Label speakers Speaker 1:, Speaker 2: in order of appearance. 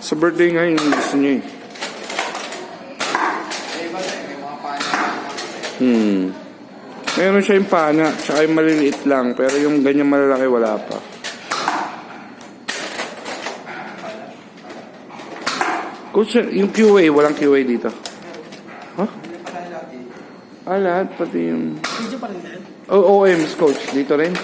Speaker 1: Sa birthday nga yung gusto niya eh. Meron siya yung pana, tsaka yung maliliit lang, pero yung ganyan malalaki wala pa. Coach, yung QA, walang QA dito. Huh? Lahat, pati yung...
Speaker 2: Video pa rin yan?
Speaker 1: OMs, coach, dito rin.